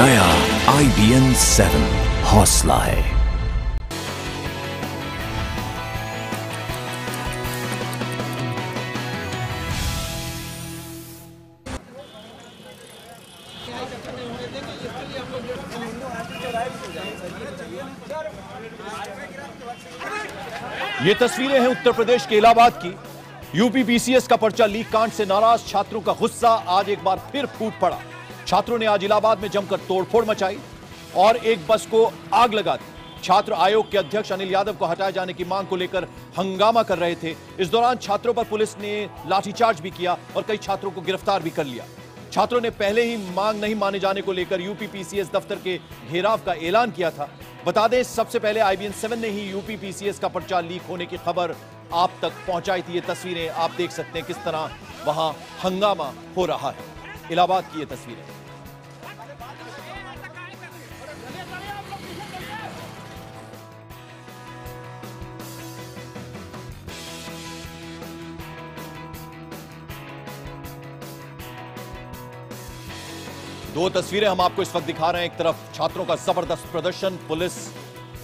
नया IBN 7 हौसला है। ये तस्वीरें हैं उत्तर प्रदेश के इलाहाबाद की। यूपी पीसीएस का पर्चा लीक कांड से नाराज छात्रों का गुस्सा आज एक बार फिर फूट पड़ा। छात्रों ने आज इलाहाबाद में जमकर तोड़फोड़ मचाई और एक बस को आग लगा दी। छात्र आयोग के अध्यक्ष अनिल यादव को हटाए जाने की मांग को लेकर हंगामा कर रहे थे। इस दौरान छात्रों पर पुलिस ने लाठीचार्ज भी किया और कई छात्रों को गिरफ्तार भी कर लिया। छात्रों ने पहले ही मांग नहीं माने जाने को लेकर यूपी पीसीएस दफ्तर के घेराव का ऐलान किया था। बता दें, सबसे पहले IBN 7 ने ही यूपी पीसीएस का पर्चा लीक होने की खबर आप तक पहुंचाई थी। ये तस्वीरें आप देख सकते हैं किस तरह वहां हंगामा हो रहा है। इलाहाबाद की ये तस्वीरें। दो तस्वीरें हम आपको इस वक्त दिखा रहे हैं। एक तरफ छात्रों का जबरदस्त प्रदर्शन, पुलिस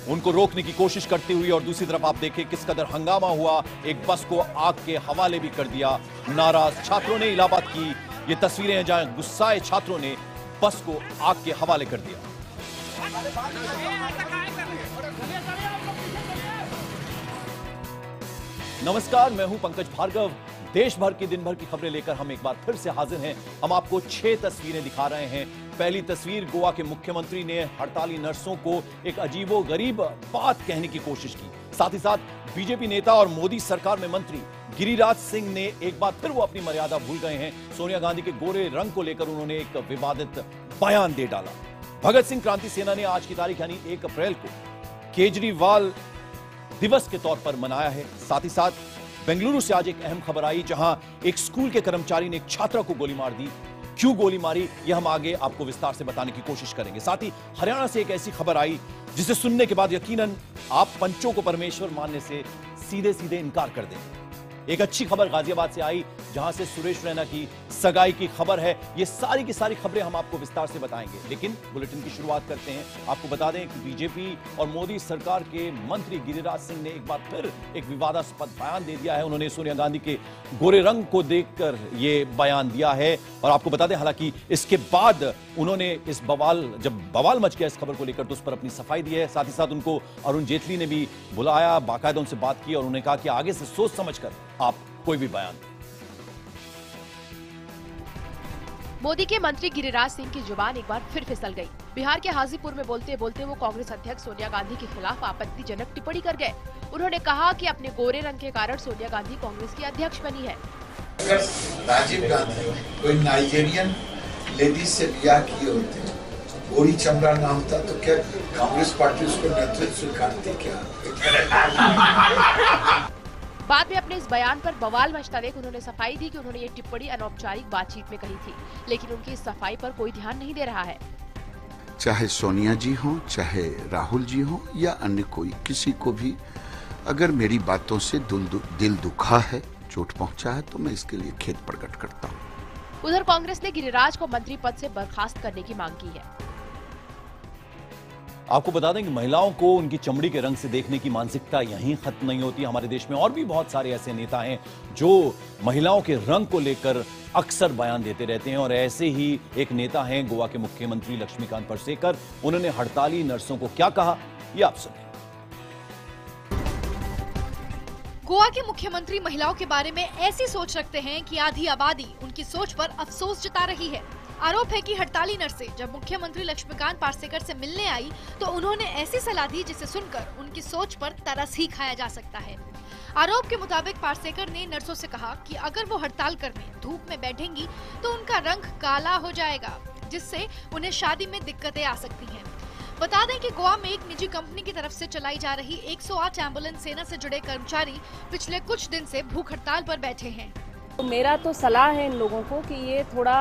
उनको रोकने की कोशिश करती हुई, और दूसरी तरफ आप देखिए किस कदर हंगामा हुआ। एक बस को आग के हवाले भी कर दिया नाराज छात्रों ने। इलाहाबाद की ये तस्वीरें हैं जहां गुस्साए छात्रों ने बस को आग के हवाले कर दिया। नमस्कार, मैं हूं पंकज भार्गव। देश भर की दिन भर की खबरें लेकर हम एक बार फिर से हाजिर हैं। हम आपको 6 तस्वीरें दिखा रहे हैं। पहली तस्वीर, गोवा के मुख्यमंत्री ने हड़ताली नर्सों को एक अजीबोगरीब बात कहने की कोशिश की। साथ ही साथ बीजेपी नेता और मोदी सरकार में मंत्री गिरिराज सिंह ने एक बार फिर वो अपनी मर्यादा भूल गए हैं। सोनिया गांधी के गोरे रंग को लेकर उन्होंने एक विवादित बयान दे डाला। भगत सिंह क्रांति सेना ने आज की तारीख यानी 1 अप्रैल को केजरीवाल दिवस के तौर पर मनाया है। साथ ही साथ बेंगलुरु से आज एक अहम खबर आई जहां एक स्कूल के कर्मचारी ने एक छात्रा को गोली मार दी। क्यों गोली मारी, यह हम आगे आपको विस्तार से बताने की कोशिश करेंगे। साथ ही हरियाणा से एक ऐसी खबर आई जिसे सुनने के बाद यकीनन आप पंचों को परमेश्वर मानने से सीधे सीधे इनकार कर देंगे। एक अच्छी खबर गाजियाबाद से आई जहां से सुरेश रैना की सगाई की खबर है। ये सारी की सारी खबरें हम आपको विस्तार से बताएंगे, लेकिन बुलेटिन की शुरुआत करते हैं। आपको बता दें कि बीजेपी और मोदी सरकार के मंत्री गिरिराज सिंह ने एक बार फिर एक विवादास्पद बयान दे दिया है। उन्होंने सोनिया गांधी के गोरे रंग को देखकर ये बयान दिया है। और आपको बता दें, हालांकि इसके बाद उन्होंने जब बवाल मच गया इस खबर को लेकर तो उस पर अपनी सफाई दी है। साथ ही साथ उनको अरुण जेटली ने भी बुलाया, बाकायदा उनसे बात की और उन्होंने कहा कि आगे से सोच समझकर आप कोई भी बयान। मोदी के मंत्री गिरिराज सिंह की जुबान एक बार फिर फिसल गई। बिहार के हाजीपुर में बोलते बोलते वो कांग्रेस अध्यक्ष सोनिया गांधी के खिलाफ आपत्तिजनक टिप्पणी कर गए। उन्होंने कहा कि अपने गोरे रंग के कारण सोनिया गांधी कांग्रेस की अध्यक्ष बनी है। अगर राजीव गांधी कोई नाइजीरियन लेडीज से ब्याह किए होते, गोरी चमड़ा ना होता तो क्या कांग्रेस पार्टी उसको नेतृत्व स्वीकारती क्या? बाद में अपने इस बयान पर बवाल मचता देख उन्होंने सफाई दी कि उन्होंने ये टिप्पणी अनौपचारिक बातचीत में कही थी, लेकिन उनकी इस सफाई पर कोई ध्यान नहीं दे रहा है। चाहे सोनिया जी हो, चाहे राहुल जी हो या अन्य कोई, किसी को भी अगर मेरी बातों से दिल दुखा है, चोट पहुंचा है, तो मैं इसके लिए खेद प्रकट करता हूं। उधर कांग्रेस ने गिरिराज को मंत्री पद से बर्खास्त करने की मांग की है। आपको बता दें कि महिलाओं को उनकी चमड़ी के रंग से देखने की मानसिकता यहीं खत्म नहीं होती। हमारे देश में और भी बहुत सारे ऐसे नेता हैं जो महिलाओं के रंग को लेकर अक्सर बयान देते रहते हैं। और ऐसे ही एक नेता हैं गोवा के मुख्यमंत्री लक्ष्मीकांत पार्सेकर। उन्होंने हड़ताली नर्सों को क्या कहा, ये आप सुनिए। गोवा के मुख्यमंत्री महिलाओं के बारे में ऐसी सोच रखते हैं कि आधी आबादी उनकी सोच पर अफसोस जता रही है। आरोप है कि हड़ताली नर्सें जब मुख्यमंत्री लक्ष्मीकांत पार्सेकर से मिलने आई तो उन्होंने ऐसी सलाह दी जिसे सुनकर उनकी सोच पर तरस ही खाया जा सकता है। आरोप के मुताबिक पार्सेकर ने नर्सों से कहा कि अगर वो हड़ताल करने धूप में बैठेंगी तो उनका रंग काला हो जाएगा, जिससे उन्हें शादी में दिक्कतें आ सकती हैं। बता दें कि गोवा में एक निजी कंपनी की तरफ से चलाई जा रही 108 एम्बुलेंस सेना से जुड़े कर्मचारी पिछले कुछ दिन से भूख हड़ताल पर बैठे हैं। तो मेरा तो सलाह है इन लोगों को कि ये थोड़ा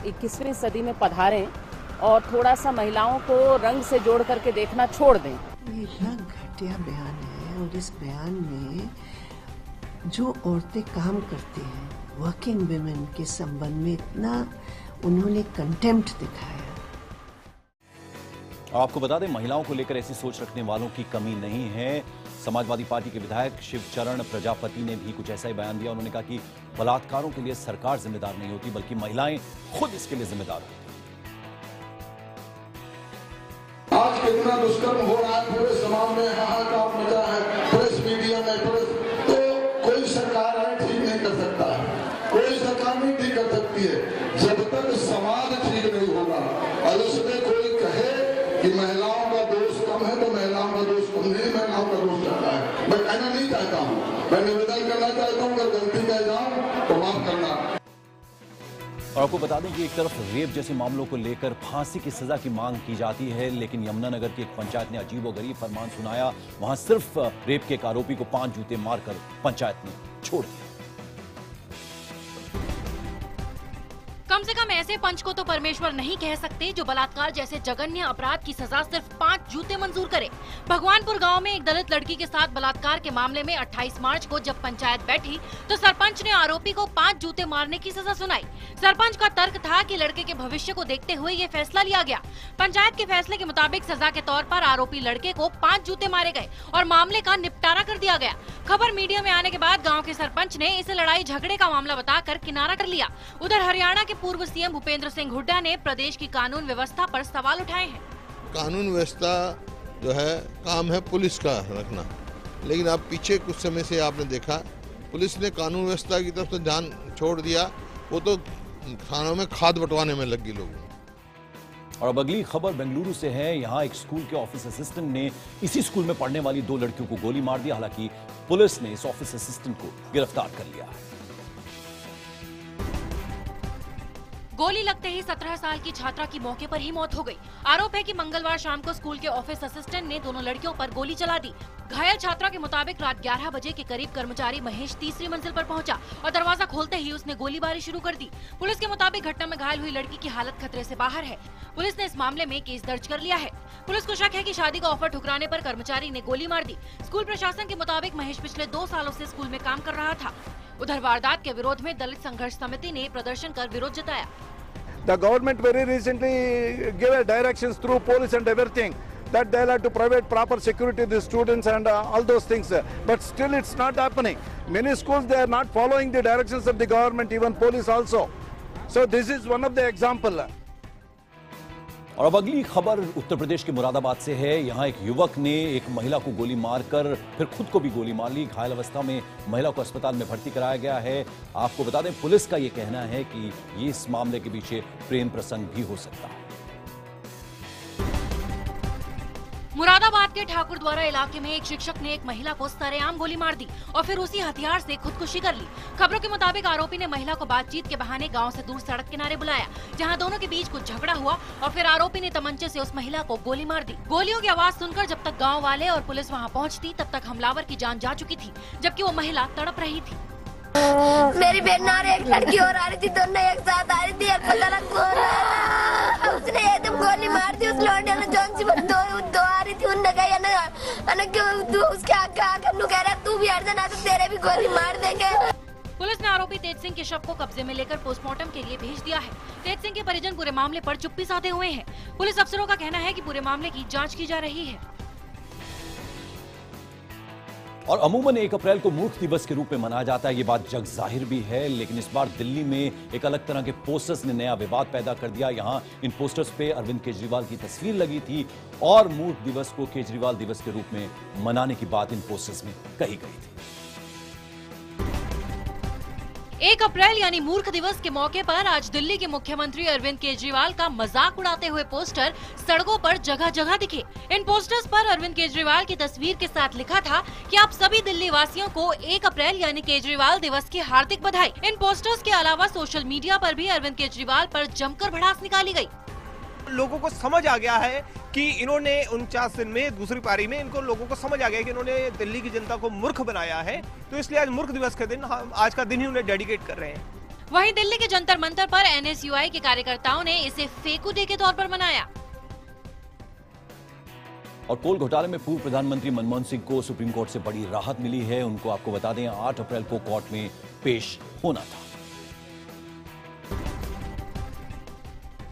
21वीं सदी में पधारें और थोड़ा सा महिलाओं को रंग से जोड़ करके देखना छोड़ दें। ये इतना घटिया बयान है और इस बयान में जो औरतें काम करती हैं, वर्किंग वुमेन के संबंध में इतना उन्होंने कंटेम्प्ट दिखाया। और आपको बता दें, महिलाओं को लेकर ऐसी सोच रखने वालों की कमी नहीं है। समाजवादी पार्टी के विधायक शिवचरण प्रजापति ने भी कुछ ऐसा ही बयान दिया। उन्होंने कहा कि बलात्कारों के लिए सरकार जिम्मेदार नहीं होती, बल्कि महिलाएं खुद इसके लिए जिम्मेदार होती। आज कितना दुष्कर्म हो रहा है, पूरे समाज में हाहाकार मचा है, प्रेस मीडिया में तो कोई सरकार है ठीक नहीं कर सकता, कोई सरकार नहीं ठीक कर सकती है जब तक समाज ठीक नहीं होगा। और उसमें कोई कहे कि महिलाओं का दोष कम है तो महिलाओं का दोष कम नहीं, महिलाओं का दोष ज्यादा है। मैं कहना नहीं चाहता हूँ, मैं निवेदन करना चाहता हूँ, अगर गलती कर जाऊँ तो माफ करना। और आपको बता दें कि एक तरफ रेप जैसे मामलों को लेकर फांसी की सजा की मांग की जाती है, लेकिन यमुनानगर की एक पंचायत ने अजीबोगरीब फरमान सुनाया। वहां सिर्फ रेप के एक आरोपी को 5 जूते मारकर पंचायत ने छोड़ दिया। कम से कम ऐसे पंच को तो परमेश्वर नहीं कह सकते जो बलात्कार जैसे जघन्य अपराध की सजा सिर्फ 5 जूते मंजूर करे। भगवानपुर गांव में एक दलित लड़की के साथ बलात्कार के मामले में 28 मार्च को जब पंचायत बैठी तो सरपंच ने आरोपी को 5 जूते मारने की सजा सुनाई। सरपंच का तर्क था कि लड़के के भविष्य को देखते हुए ये फैसला लिया गया। पंचायत के फैसले के मुताबिक सजा के तौर पर आरोपी लड़के को 5 जूते मारे गए और मामले का निपटारा कर दिया गया। खबर मीडिया में आने के बाद गाँव के सरपंच ने इसे लड़ाई झगड़े का मामला बताकर किनारा कर लिया। उधर हरियाणा के पूर्व सीएम भूपेंद्र सिंह हुड्डा ने प्रदेश की कानून व्यवस्था पर सवाल उठाए हैं। कानून व्यवस्था जो है काम है पुलिस का रखना, लेकिन अब पीछे कुछ समय से आपने देखा पुलिस ने कानून व्यवस्था की तरफ से ध्यान छोड़ दिया, वो तो थानों में खाद बंटवाने में लग गई लोगों। और अब अगली खबर बेंगलुरु से है। यहाँ एक स्कूल के ऑफिस असिस्टेंट ने इसी स्कूल में पढ़ने वाली 2 लड़कियों को गोली मार दिया। हालांकि पुलिस ने इस ऑफिस असिस्टेंट को गिरफ्तार कर लिया है। गोली लगते ही 17 साल की छात्रा की मौके पर ही मौत हो गई। आरोप है कि मंगलवार शाम को स्कूल के ऑफिस असिस्टेंट ने दोनों लड़कियों पर गोली चला दी। घायल छात्रा के मुताबिक रात 11 बजे के करीब कर्मचारी महेश तीसरी मंजिल पर पहुंचा और दरवाजा खोलते ही उसने गोलीबारी शुरू कर दी। पुलिस के मुताबिक घटना में घायल हुई लड़की की हालत खतरे से बाहर है। पुलिस ने इस मामले में केस दर्ज कर लिया है। पुलिस को शक है कि शादी का ऑफर ठुकराने पर कर्मचारी ने गोली मार दी। स्कूल प्रशासन के मुताबिक महेश पिछले 2 सालों से स्कूल में काम कर रहा था। उधर वारदात के विरोध में दलित संघर्ष समिति ने प्रदर्शन कर विरोध जताया। The government very recently gave directions through police and everything that they'll have to provide proper security to the students and all those things. But still it's not happening. Many schools, they are not following the directions of the government, even police also. So this is one of the example. और अब अगली खबर उत्तर प्रदेश के मुरादाबाद से है। यहाँ एक युवक ने एक महिला को गोली मारकर फिर खुद को भी गोली मार ली। घायल अवस्था में महिला को अस्पताल में भर्ती कराया गया है। आपको बता दें, पुलिस का ये कहना है कि ये इस मामले के पीछे प्रेम प्रसंग भी हो सकता है। मुरादाबाद के ठाकुर द्वारा इलाके में एक शिक्षक ने एक महिला को सरेआम गोली मार दी और फिर उसी हथियार से खुदकुशी कर ली। खबरों के मुताबिक आरोपी ने महिला को बातचीत के बहाने गांव से दूर सड़क किनारे बुलाया, जहां दोनों के बीच कुछ झगड़ा हुआ और फिर आरोपी ने तमंचे से उस महिला को गोली मार दी। गोलियों की आवाज सुनकर जब तक गाँव वाले और पुलिस वहाँ पहुँचती तब तक हमलावर की जान जा चुकी थी, जबकि वो महिला तड़प रही थी। मेरी बहन और एक लड़की और आ रही थी, दोनों एक साथ आ रही थी। पता लग उसने एकदम गोली मार दी। उस लौंडे ने जोन सी दो आ रही थी, उनने कहा ना क्यों उसके आगे कह रहा तू भी हट जाना तो तेरे भी गोली मार देंगे। पुलिस ने आरोपी तेज सिंह के शव को कब्जे में लेकर पोस्टमार्टम के लिए भेज दिया है। तेज सिंह के परिजन पूरे मामले पर चुप्पी साधे हुए हैं। पुलिस अफसरों का कहना है कि पूरे मामले की जांच की जा रही है। और अमूमन 1 अप्रैल को मूर्ख दिवस के रूप में मनाया जाता है, ये बात जग जाहिर भी है। लेकिन इस बार दिल्ली में एक अलग तरह के पोस्टर्स ने नया विवाद पैदा कर दिया। यहाँ इन पोस्टर्स पे अरविंद केजरीवाल की तस्वीर लगी थी और मूर्ख दिवस को केजरीवाल दिवस के रूप में मनाने की बात इन पोस्टर्स में कही गई थी। 1 अप्रैल यानी मूर्ख दिवस के मौके पर आज दिल्ली के मुख्यमंत्री अरविंद केजरीवाल का मजाक उड़ाते हुए पोस्टर सड़कों पर जगह जगह दिखे। इन पोस्टर्स पर अरविंद केजरीवाल की तस्वीर के साथ लिखा था कि आप सभी दिल्ली वासियों को 1 अप्रैल यानी केजरीवाल दिवस की हार्दिक बधाई। इन पोस्टर्स के अलावा सोशल मीडिया पर भी अरविंद केजरीवाल पर जमकर भड़ास निकाली गयी। लोगों को समझ आ गया है कि इन्होंने 49 दिन में दूसरी पारी में इनको लोगों को समझ आ गया कि इन्होंने दिल्ली की जनता को मूर्ख बनाया है, तो इसलिए आज मूर्ख दिवस के दिन आज का दिन ही उन्हें डेडिकेट कर रहे हैं। वहीं दिल्ली के जंतर मंतर पर NSUI के कार्यकर्ताओं ने इसे फेकू डे के तौर पर मनाया। और कोल घोटाले में पूर्व प्रधानमंत्री मनमोहन सिंह को सुप्रीम कोर्ट से बड़ी राहत मिली है। उनको आपको बता दें 8 अप्रैल को कोर्ट में पेश होना था।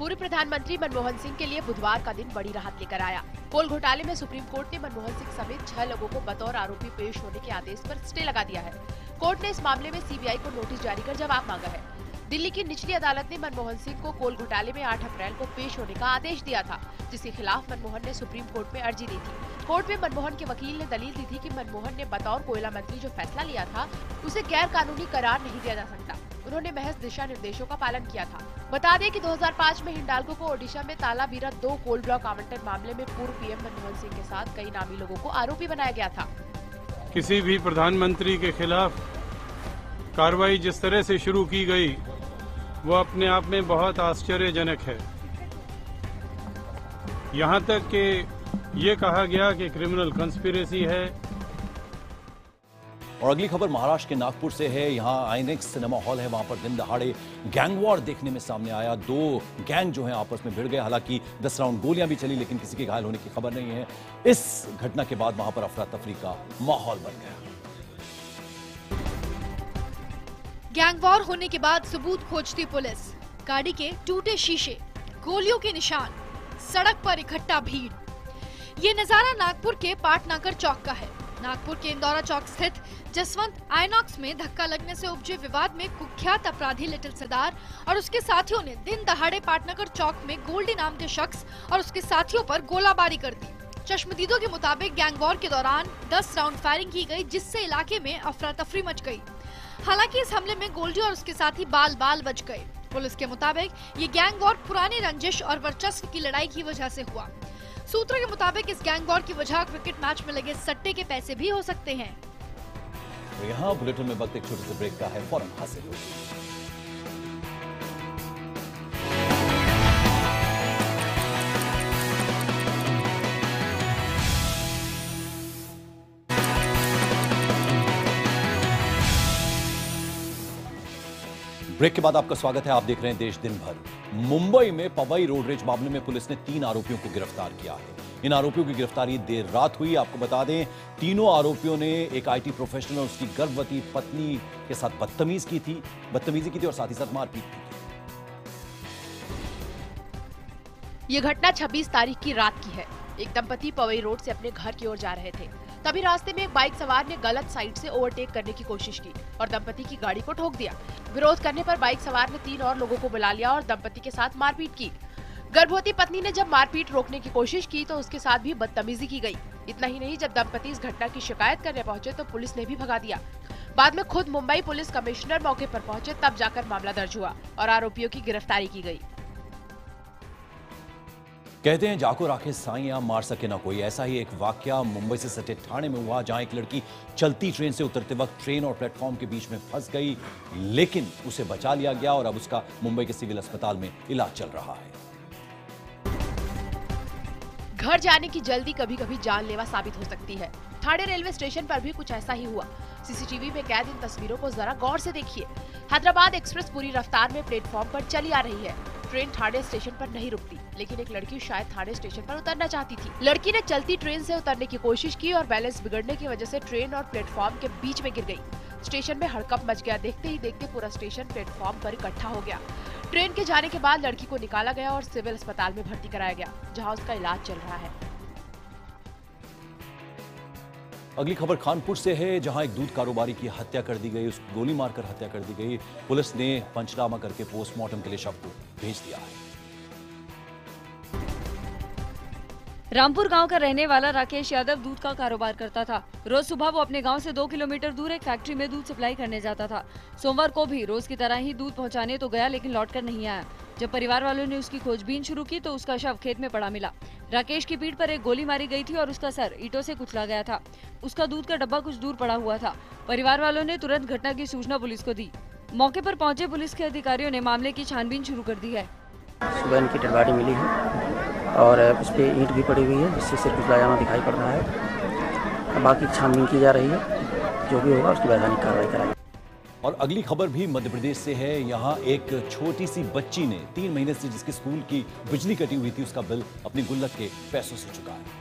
पूर्व प्रधानमंत्री मनमोहन सिंह के लिए बुधवार का दिन बड़ी राहत लेकर आया। कोल घोटाले में सुप्रीम कोर्ट ने मनमोहन सिंह समेत 6 लोगों को बतौर आरोपी पेश होने के आदेश पर स्टे लगा दिया है। कोर्ट ने इस मामले में सीबीआई को नोटिस जारी कर जवाब मांगा है। दिल्ली की निचली अदालत ने मनमोहन सिंह को कोल घोटाले में 8 अप्रैल को पेश होने का आदेश दिया था, जिसके खिलाफ मनमोहन ने सुप्रीम कोर्ट में अर्जी दी थी। कोर्ट में मनमोहन के वकील ने दलील दी थी कि मनमोहन ने बतौर कोयला मंत्री जो फैसला लिया था उसे गैर कानूनी करार नहीं दिया जा सकता। उन्होंने महज दिशा निर्देशों का पालन किया था। बता दें कि 2005 में हिंडाल्को को ओडिशा में तालाबीरा 2 कोल ब्लॉक आवंटन मामले में पूर्व पीएम मनमोहन सिंह के साथ कई नामी लोगों को आरोपी बनाया गया था। किसी भी प्रधानमंत्री के खिलाफ कार्रवाई जिस तरह से शुरू की गई वो अपने आप में बहुत आश्चर्यजनक है। यहाँ तक कि ये कहा गया कि क्रिमिनल कंस्पिरेसी है। और अगली खबर महाराष्ट्र के नागपुर से है। यहाँ आईनेक्स सिनेमा हॉल है, वहां पर दिन दहाड़े गैंग वॉर देखने में सामने आया। 2 गैंग जो हैं आपस में भिड़ गए। हालांकि 10 राउंड गोलियां भी चली, लेकिन किसी के घायल होने की खबर नहीं है। इस घटना के बाद वहां पर अफरा तफरी का माहौल बन गया। गैंग वॉर होने के बाद सबूत खोजती पुलिस। गाड़ी के टूटे शीशे, गोलियों के निशान, सड़क पर इकट्ठा भीड़। ये नजारा नागपुर के पाटनाकर चौक का है। नागपुर के इंदौरा चौक स्थित जसवंत आइनॉक्स में धक्का लगने से उपजे विवाद में कुख्यात अपराधी लिटिल सरदार और उसके साथियों ने दिन दहाड़े पाटनाकर चौक में गोल्डी नाम के शख्स और उसके साथियों पर गोलाबारी कर दी। चश्मदीदों के मुताबिक गैंग वॉर के दौरान 10 राउंड फायरिंग की गई, जिससे इलाके में अफरा तफरी मच गई। हालांकि इस हमले में गोल्डी और उसके साथी बाल बाल बच गए। पुलिस के मुताबिक ये गैंग वॉर पुरानी रंजिश और वर्चस्व की लड़ाई की वजह से हुआ। सूत्रों के मुताबिक इस गैंग वॉर की वजह क्रिकेट मैच में लगे सट्टे के पैसे भी हो सकते हैं। तो यहाँ बुलेटिन में वक्त एक छोटे से ब्रेक का है, फौरन हासिल हो। ब्रेक के बाद आपका स्वागत है। आप देख रहे हैं देश दिन भर। मुंबई में पवई रोड रेज मामले में पुलिस ने 3 आरोपियों को गिरफ्तार किया है। इन आरोपियों की गिरफ्तारी देर रात हुई। आपको बता दें, तीनों आरोपियों ने एक आईटी प्रोफेशनल और उसकी गर्भवती पत्नी के साथ बदतमीजी की थी और साथ ही साथ मारपीट की। ये घटना 26 तारीख की रात की है। एक दंपति पवई रोड से अपने घर की ओर जा रहे थे। तभी रास्ते में एक बाइक सवार ने गलत साइड से ओवरटेक करने की कोशिश की और दंपति की गाड़ी को ठोक दिया। विरोध करने पर बाइक सवार ने 3 और लोगों को बुला लिया और दंपति के साथ मारपीट की। गर्भवती पत्नी ने जब मारपीट रोकने की कोशिश की तो उसके साथ भी बदतमीजी की गई। इतना ही नहीं, जब दंपति इस घटना की शिकायत करने पहुंचे तो पुलिस ने भी भगा दिया। बाद में खुद मुंबई पुलिस कमिश्नर मौके पर पहुंचे, तब जाकर मामला दर्ज हुआ और आरोपियों की गिरफ्तारी की गई। कहते हैं जाको राखे साइयां मार सके ना कोई। ऐसा ही एक वाकया मुंबई से सटे ठाणे में हुआ, जहां एक लड़की चलती ट्रेन से उतरते वक्त ट्रेन और प्लेटफॉर्म के बीच में फंस गई, लेकिन उसे बचा लिया गया और अब उसका मुंबई के सिविल अस्पताल में इलाज चल रहा है। घर जाने की जल्दी कभी कभी जानलेवा साबित हो सकती है। ठाणे रेलवे स्टेशन पर भी कुछ ऐसा ही हुआ। सीसीटीवी में कैद इन तस्वीरों को जरा गौर से देखिए। हैदराबाद एक्सप्रेस पूरी रफ्तार में प्लेटफॉर्म पर चली आ रही है। ट्रेन ठाणे स्टेशन पर नहीं रुकती, लेकिन एक लड़की शायद ठाणे स्टेशन पर उतरना चाहती थी। लड़की ने चलती ट्रेन से उतरने की कोशिश की और बैलेंस बिगड़ने की वजह से ट्रेन और प्लेटफॉर्म के बीच में गिर गई। स्टेशन में हड़कंप मच गया। देखते ही देखते पूरा स्टेशन प्लेटफॉर्म पर इकट्ठा हो गया। ट्रेन के जाने के बाद लड़की को निकाला गया और सिविल अस्पताल में भर्ती कराया गया, जहाँ उसका इलाज चल रहा है। अगली खबर कानपुर से है, जहां एक दूध कारोबारी की हत्या कर दी गई। उसको गोली मारकर हत्या कर दी गई। पुलिस ने पंचनामा करके पोस्टमार्टम के लिए शव को भेज दिया है। रामपुर गांव का रहने वाला राकेश यादव दूध का कारोबार करता था। रोज सुबह वो अपने गांव से 2 किलोमीटर दूर एक फैक्ट्री में दूध सप्लाई करने जाता था। सोमवार को भी रोज की तरह ही दूध पहुंचाने तो गया, लेकिन लौटकर नहीं आया। जब परिवार वालों ने उसकी खोजबीन शुरू की तो उसका शव खेत में पड़ा मिला। राकेश की पीठ पर एक गोली मारी गई थी और उसका सर ईंटों से कुचला गया था। उसका दूध का डब्बा कुछ दूर पड़ा हुआ था। परिवार वालों ने तुरंत घटना की सूचना पुलिस को दी। मौके पर पहुंचे पुलिस के अधिकारियों ने मामले की छानबीन शुरू कर दी है। सुबह इनकी डेड बॉडी मिली है और उस पर ईंट भी पड़ी हुई है, जिससे सिर कुचलाया दिखाई पड़ रहा है। बाकी छानबीन की जा रही है, जो भी होगा उसकी वैधानिक कार्रवाई कराई। और अगली खबर भी मध्य प्रदेश से है। यहाँ एक छोटी सी बच्ची ने 3 महीने से जिसके स्कूल की बिजली कटी हुई थी, उसका बिल अपनी गुल्लक के पैसों से चुकाया।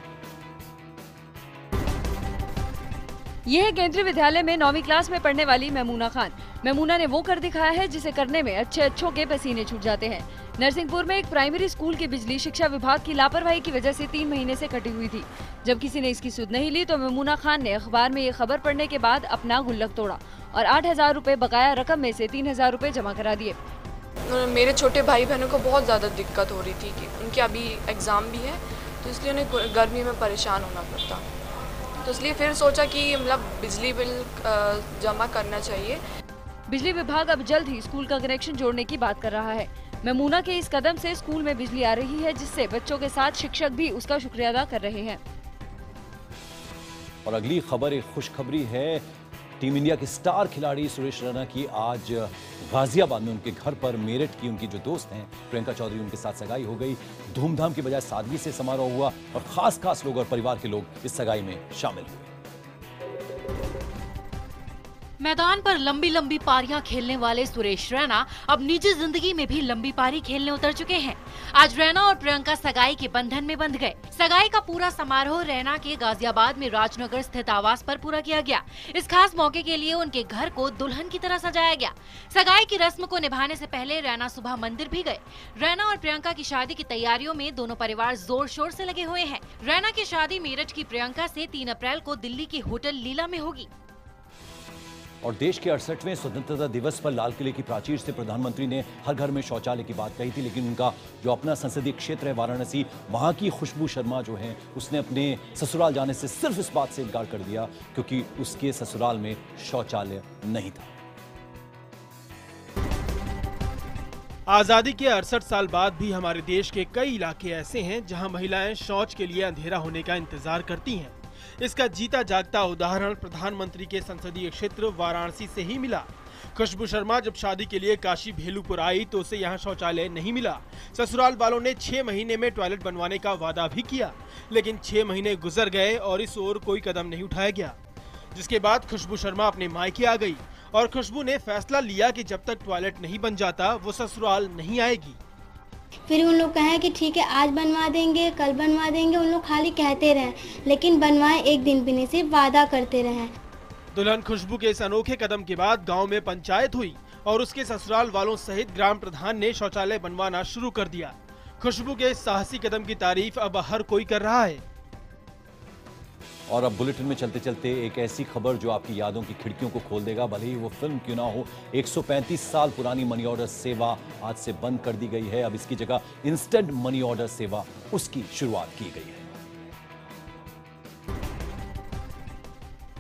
यह है केंद्रीय विद्यालय में 9वीं क्लास में पढ़ने वाली मेमूना खान। मेमूना ने वो कर दिखाया है जिसे करने में अच्छों के पसीने छूट जाते हैं। नरसिंहपुर में एक प्राइमरी स्कूल की बिजली शिक्षा विभाग की लापरवाही की वजह से 3 महीने से कटी हुई थी। जब किसी ने इसकी सुध नहीं ली तो मेमूना खान ने अखबार में ये खबर पढ़ने के बाद अपना गुल्लक तोड़ा और 8,000 रुपए बकाया रकम में से 3,000 रुपए जमा करा दिए। मेरे छोटे भाई बहनों को बहुत ज़्यादा दिक्कत हो रही थी कि उनके अभी एग्ज़ाम भी है, तो इसलिए उन्हें गर्मी में परेशान होना पड़ता, तो इसलिए फिर सोचा कि मतलब बिजली बिल जमा करना चाहिए। बिजली विभाग अब जल्द ही स्कूल का कनेक्शन जोड़ने की बात कर रहा है। मेमूना के इस कदम से स्कूल में बिजली आ रही है, जिससे बच्चों के साथ शिक्षक भी उसका शुक्रिया अदा कर रहे हैं। और अगली खबर एक खुशखबरी है। टीम इंडिया के स्टार खिलाड़ी सुरेश रैना की आज गाजियाबाद में उनके घर पर मेरठ की उनकी जो दोस्त हैं प्रियंका चौधरी, उनके साथ सगाई हो गई। धूमधाम की बजाय सादगी से समारोह हुआ और खास लोग और परिवार के लोग इस सगाई में शामिल हुए। मैदान पर लंबी लंबी पारियां खेलने वाले सुरेश रैना अब निजी जिंदगी में भी लंबी पारी खेलने उतर चुके हैं। आज रैना और प्रियंका सगाई के बंधन में बंध गए। सगाई का पूरा समारोह रैना के गाजियाबाद में राजनगर स्थित आवास पर पूरा किया गया। इस खास मौके के लिए उनके घर को दुल्हन की तरह सजाया गया। सगाई की रस्म को निभाने से पहले रैना सुबह मंदिर भी गए। रैना और प्रियंका की शादी की तैयारियों में दोनों परिवार जोर शोर से लगे हुए हैं। रैना की शादी मेरठ की प्रियंका से 3 अप्रैल को दिल्ली के होटल लीला में होगी। और देश के 68वें स्वतंत्रता दिवस पर लाल किले की प्राचीर से प्रधानमंत्री ने हर घर में शौचालय की बात कही थी, लेकिन उनका जो अपना संसदीय क्षेत्र है वाराणसी, वहां की खुशबू शर्मा जो है उसने अपने ससुराल जाने से सिर्फ इस बात से इनकार कर दिया क्योंकि उसके ससुराल में शौचालय नहीं था। आजादी के 68 साल बाद भी हमारे देश के कई इलाके ऐसे हैं जहां महिलाएं शौच के लिए अंधेरा होने का इंतजार करती हैं। इसका जीता जागता उदाहरण प्रधानमंत्री के संसदीय क्षेत्र वाराणसी से ही मिला। खुशबू शर्मा जब शादी के लिए काशी भेलूपुर आई तो उसे यहाँ शौचालय नहीं मिला। ससुराल वालों ने 6 महीने में टॉयलेट बनवाने का वादा भी किया, लेकिन 6 महीने गुजर गए और इस ओर कोई कदम नहीं उठाया गया। जिसके बाद खुशबू शर्मा अपने मायके आ गई और खुशबू ने फैसला लिया कि जब तक टॉयलेट नहीं बन जाता वो ससुराल नहीं आएगी। फिर उन लोग कहे कि ठीक है आज बनवा देंगे, कल बनवा देंगे। उन लोग खाली कहते रहे, लेकिन बनवाए एक दिन भी नहीं, सिर्फ वादा करते रहे। दुल्हन खुशबू के इस अनोखे कदम के बाद गांव में पंचायत हुई और उसके ससुराल वालों सहित ग्राम प्रधान ने शौचालय बनवाना शुरू कर दिया। खुशबू के इस साहसी कदम की तारीफ अब हर कोई कर रहा है। और अब बुलेटिन में चलते चलते एक ऐसी खबर जो आपकी यादों की खिड़कियों को खोल देगा, भले ही वो फिल्म क्यों ना हो। 135 साल पुरानी मनी ऑर्डर सेवा आज से बंद कर दी गई है। अब इसकी जगह इंस्टेंट मनी ऑर्डर सेवा उसकी शुरुआत की गई है।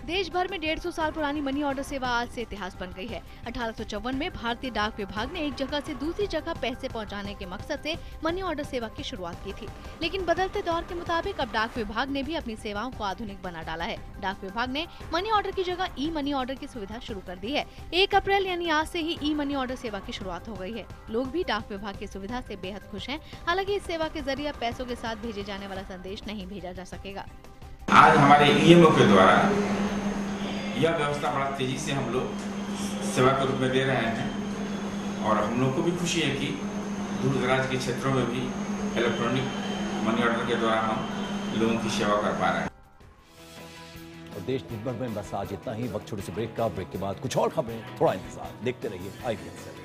देश भर में 150 साल पुरानी मनी ऑर्डर सेवा आज से इतिहास बन गई है। 1854 में भारतीय डाक विभाग ने एक जगह से दूसरी जगह पैसे पहुंचाने के मकसद से मनी ऑर्डर सेवा की शुरुआत की थी, लेकिन बदलते दौर के मुताबिक अब डाक विभाग ने भी अपनी सेवाओं को आधुनिक बना डाला है। डाक विभाग ने मनी ऑर्डर की जगह ई मनी ऑर्डर की सुविधा शुरू कर दी है। 1 अप्रैल यानी आज से ही ई मनी ऑर्डर सेवा की शुरुआत हो गई है। लोग भी डाक विभाग की सुविधा से बेहद खुश हैं। हालांकि इस सेवा के जरिए पैसों के साथ भेजे जाने वाला संदेश नहीं भेजा जा सकेगा। आज हमारे ईएमओ के द्वारा यह व्यवस्था बड़ा तेजी से हम लोग सेवा के रूप में दे रहे हैं और हम लोग को भी खुशी है कि दूर दराज के क्षेत्रों में भी इलेक्ट्रॉनिक मनी ऑर्डर के द्वारा हम लोगों की सेवा कर पा रहे हैं। और देश भर में बस आज इतना ही। वक्त छोटे से ब्रेक का, ब्रेक के बाद कुछ और खबरें, थोड़ा इंतजार, देखते रहिए IBN 7।